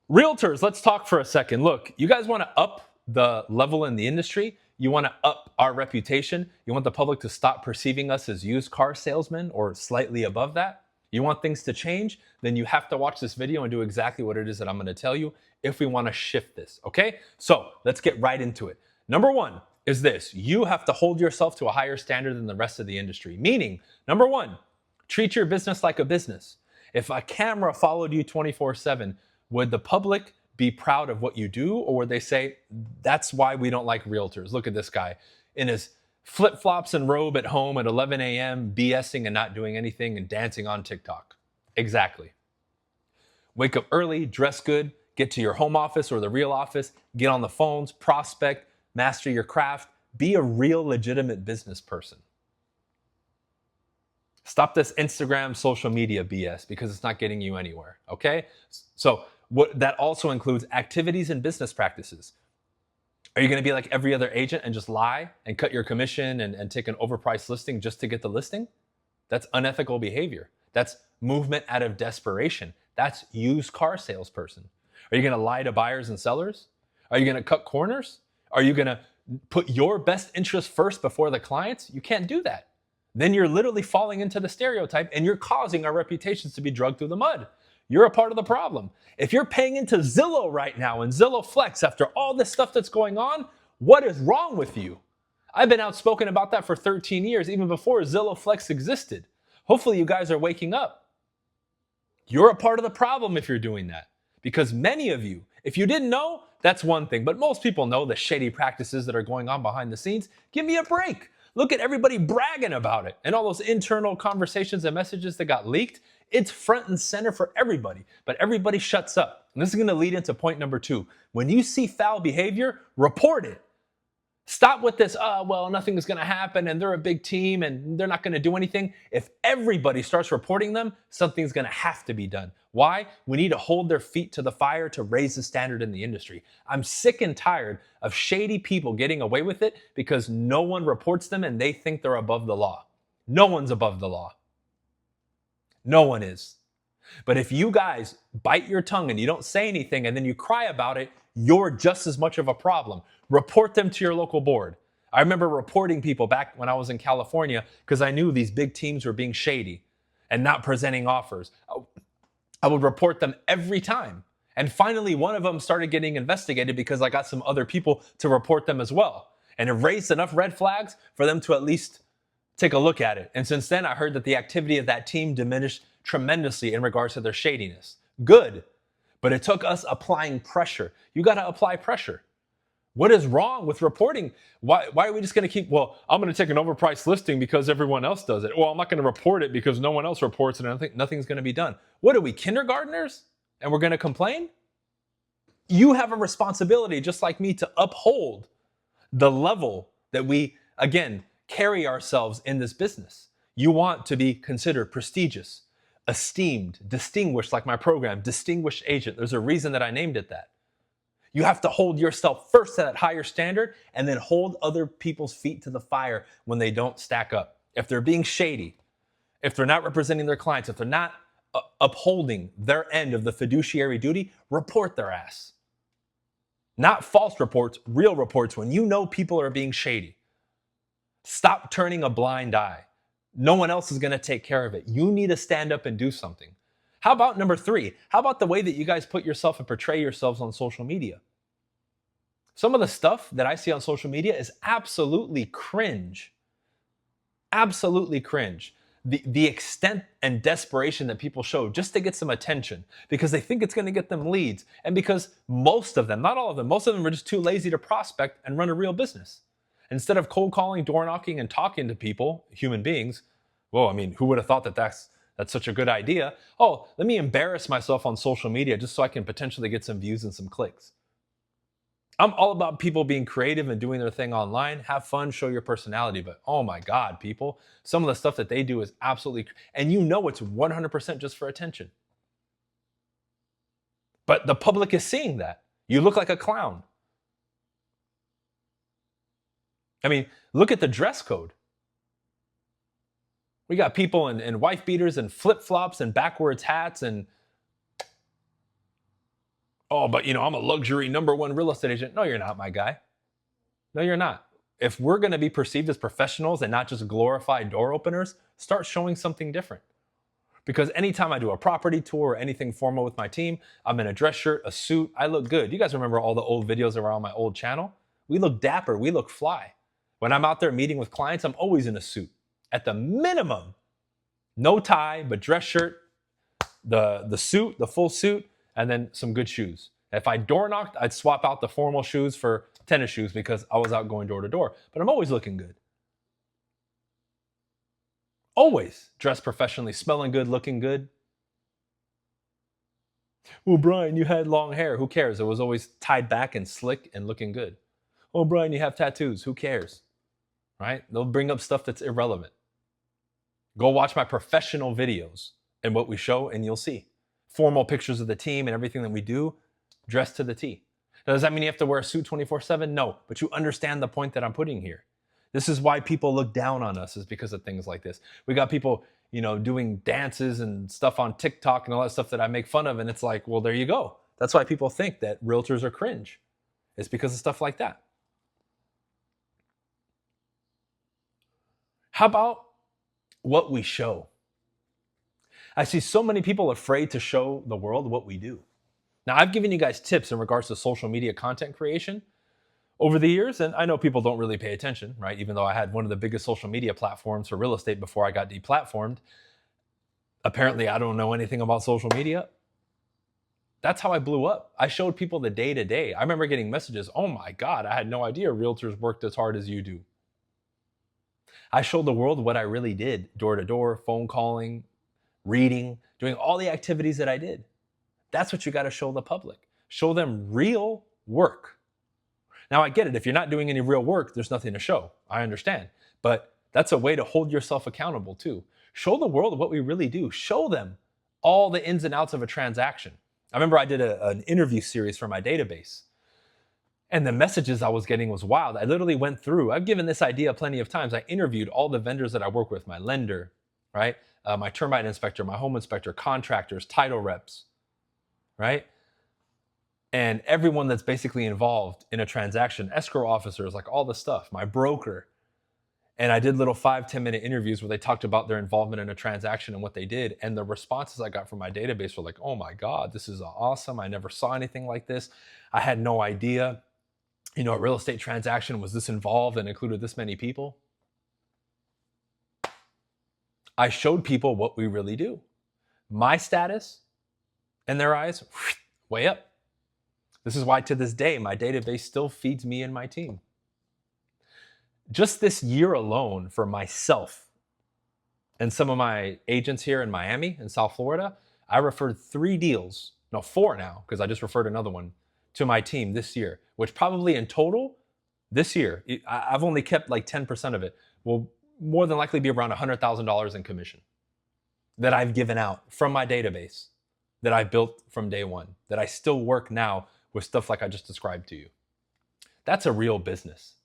Realtors, let's talk for a second. Look, you guys want to up the level in the industry. You want to up our reputation. You want the public to stop perceiving us as used car salesmen or slightly above that. You want things to change, then you have to watch this video and do exactly what it is that I'm going to tell you if we want to shift this, okay? So let's get right into it. Number one is this: you have to hold yourself to a higher standard than the rest of the industry. Meaning, number one, treat your business like a business. If a camera followed you 24/7, would the public be proud of what you do, or would they say, that's why we don't like realtors? Look at this guy in his flip flops and robe at home at 11 a.m., BSing and not doing anything and dancing on TikTok. Exactly. Wake up early, dress good, get to your home office or the real office, get on the phones, prospect, master your craft, be a real legitimate business person. Stop this Instagram social media BS because it's not getting you anywhere, okay? So what that also includes activities and business practices. Are you going to be like every other agent and just lie and cut your commission and take an overpriced listing just to get the listing? That's unethical behavior. That's movement out of desperation. That's used car salesperson. Are you going to lie to buyers and sellers? Are you going to cut corners? Are you going to put your best interest first before the clients? You can't do that. Then you're literally falling into the stereotype and you're causing our reputations to be dragged through the mud. You're a part of the problem. If you're paying into Zillow right now and Zillow Flex after all this stuff that's going on, what is wrong with you? I've been outspoken about that for 13 years, even before Zillow Flex existed. Hopefully you guys are waking up. You're a part of the problem if you're doing that. Because many of you, if you didn't know, that's one thing. But most people know the shady practices that are going on behind the scenes. Give me a break. Look at everybody bragging about it and all those internal conversations and messages that got leaked. It's front and center for everybody, but everybody shuts up. And this is going to lead into point number two. When you see foul behavior, report it. Stop with this, well, nothing is going to happen and they're a big team and they're not going to do anything. If everybody starts reporting them, something's going to have to be done. Why? We need to hold their feet to the fire to raise the standard in the industry. I'm sick and tired of shady people getting away with it because no one reports them and they think they're above the law. No one's above the law. No one is. But if you guys bite your tongue and you don't say anything and then you cry about it, you're just as much of a problem. Report them to your local board. I remember reporting people back when I was in California because I knew these big teams were being shady and not presenting offers. I would report them every time. And finally, one of them started getting investigated because I got some other people to report them as well. And it raised enough red flags for them to at least take a look at it. And since then, I heard that the activity of that team diminished tremendously in regards to their shadiness. Good. But it took us applying pressure. You got to apply pressure. What is wrong with reporting? Why are we just going to keep, well, I'm going to take an overpriced listing because everyone else does it. Well, I'm not going to report it because no one else reports it and I think nothing's going to be done. What are we, kindergartners? And we're going to complain? You have a responsibility, just like me, to uphold the level that we, again, carry ourselves in this business. You want to be considered prestigious, esteemed, distinguished, like my program, distinguished agent. There's a reason that I named it that. You have to hold yourself first to that higher standard and then hold other people's feet to the fire when they don't stack up. If they're being shady, if they're not representing their clients, if they're not upholding their end of the fiduciary duty, report their ass. Not false reports, real reports when you know people are being shady. Stop turning a blind eye. No one else is going to take care of it. You need to stand up and do something. How about number three? How about the way that you guys put yourself and portray yourselves on social media? Some of the stuff that I see on social media is absolutely cringe. Absolutely cringe. The extent and desperation that people show just to get some attention because they think it's going to get them leads. And because most of them, not all of them, most of them are just too lazy to prospect and run a real business. Instead of cold calling, door knocking, and talking to people, human beings, well, I mean, who would have thought that that's such a good idea? Oh, let me embarrass myself on social media just so I can potentially get some views and some clicks. I'm all about people being creative and doing their thing online. Have fun, show your personality. But oh my God, people, some of the stuff that they do is absolutely, and you know it's 100% just for attention. But the public is seeing that. You look like a clown. I mean, look at the dress code. We got people in wife beaters and flip flops and backwards hats and Oh, but I'm a luxury #1 real estate agent. No, you're not, my guy. No, you're not. If we're going to be perceived as professionals and not just glorified door openers, start showing something different. Because anytime I do a property tour or anything formal with my team, I'm in a dress shirt, a suit. I look good. You guys remember all the old videos that were on my old channel? We look dapper. We look fly. When I'm out there meeting with clients, I'm always in a suit. At the minimum, no tie, but dress shirt, the suit, the full suit, and then some good shoes. If I door knocked, I'd swap out the formal shoes for tennis shoes because I was out going door to door. But I'm always looking good. Always dressed professionally, smelling good, looking good. Well, Brian, you had long hair. Who cares? It was always tied back and slick and looking good. Oh, Brian, you have tattoos. Who cares? Right? They'll bring up stuff that's irrelevant. Go watch my professional videos and what we show, and you'll see formal pictures of the team and everything that we do, dressed to the T. Now, does that mean you have to wear a suit 24/7? No, but you understand the point that I'm putting here. This is why people look down on us, is because of things like this. We got people, doing dances and stuff on TikTok and all that stuff that I make fun of, and it's like, well, there you go. That's why people think that realtors are cringe. It's because of stuff like that. How about what we show? I see so many people afraid to show the world what we do. Now, I've given you guys tips in regards to social media content creation over the years, and I know people don't really pay attention, right? Even though I had one of the biggest social media platforms for real estate before I got deplatformed, apparently I don't know anything about social media. That's how I blew up. I showed people the day to day. I remember getting messages, oh my God, I had no idea realtors worked as hard as you do. I showed the world what I really did, door to door, phone calling, reading, doing all the activities that I did. That's what you got to show the public. Show them real work. Now, I get it. If you're not doing any real work, there's nothing to show. I understand. But that's a way to hold yourself accountable too. Show the world what we really do. Show them all the ins and outs of a transaction. I remember I did an interview series for my database, and the messages I was getting was wild. I literally went through, I've given this idea plenty of times. I interviewed all the vendors that I work with, my lender, right? My termite inspector, my home inspector, contractors, title reps, right? And everyone that's basically involved in a transaction, escrow officers, like all the stuff, my broker. And I did little 5-10 minute interviews where they talked about their involvement in a transaction and what they did. And the responses I got from my database were like, oh my God, this is awesome. I never saw anything like this. I had no idea, a real estate transaction was this involved and included this many people. I showed people what we really do. My status in their eyes, way up. This is why to this day, my database still feeds me and my team. Just this year alone for myself and some of my agents here in Miami and South Florida, I referred 3 deals, no, 4 now, because I just referred another one to my team this year, which probably in total this year, I've only kept like 10% of it, will more than likely be around $100,000 in commission that I've given out from my database that I built from day one, that I still work now with stuff like I just described to you. That's a real business.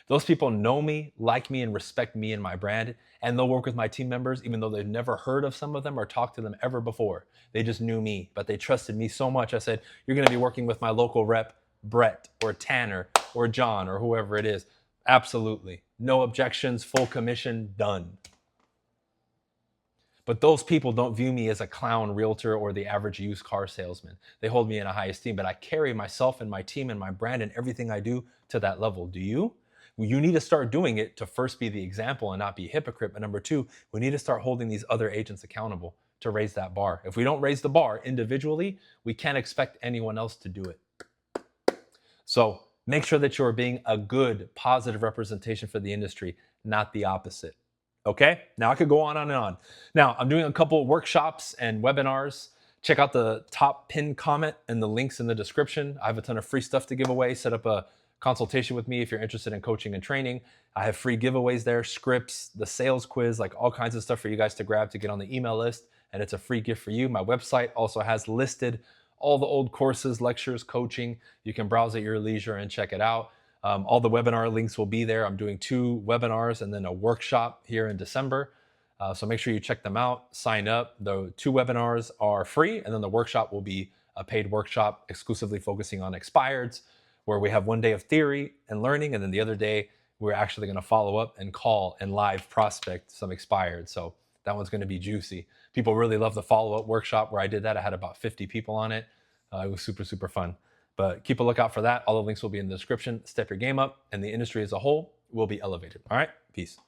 Those people know me, like me, and respect me and my brand, and they'll work with my team members even though they've never heard of some of them or talked to them ever before. They just knew me, but they trusted me so much. I said, you're going to be working with my local rep, Brett or Tanner or John or whoever it is. Absolutely. No objections, full commission, done. But those people don't view me as a clown realtor or the average used car salesman. They hold me in a high esteem, but I carry myself and my team and my brand and everything I do to that level. Do you? Well, you need to start doing it to first be the example and not be a hypocrite. But number 2, we need to start holding these other agents accountable to raise that bar. If we don't raise the bar individually, we can't expect anyone else to do it. So make sure that you're being a good, positive representation for the industry, not the opposite. Okay, now I could go on and on. Now, I'm doing a couple of workshops and webinars. Check out the top pinned comment and the links in the description. I have a ton of free stuff to give away. Set up a consultation with me if you're interested in coaching and training. I have free giveaways there, scripts, the sales quiz, like all kinds of stuff for you guys to grab to get on the email list. And it's a free gift for you. My website also has listed all the old courses, lectures, coaching. You can browse at your leisure and check it out. All the webinar links will be there. I'm doing 2 webinars and then a workshop here in December. So make sure you check them out, sign up. The 2 webinars are free, and then the workshop will be a paid workshop exclusively focusing on expireds, where we have one day of theory and learning, and then the other day we're actually going to follow up and call and live prospect some expired. So that one's going to be juicy. People really love the follow-up workshop where I did that. I had about 50 people on it. It was super, super fun. But keep a lookout for that. All the links will be in the description. Step your game up, and the industry as a whole will be elevated. All right, peace.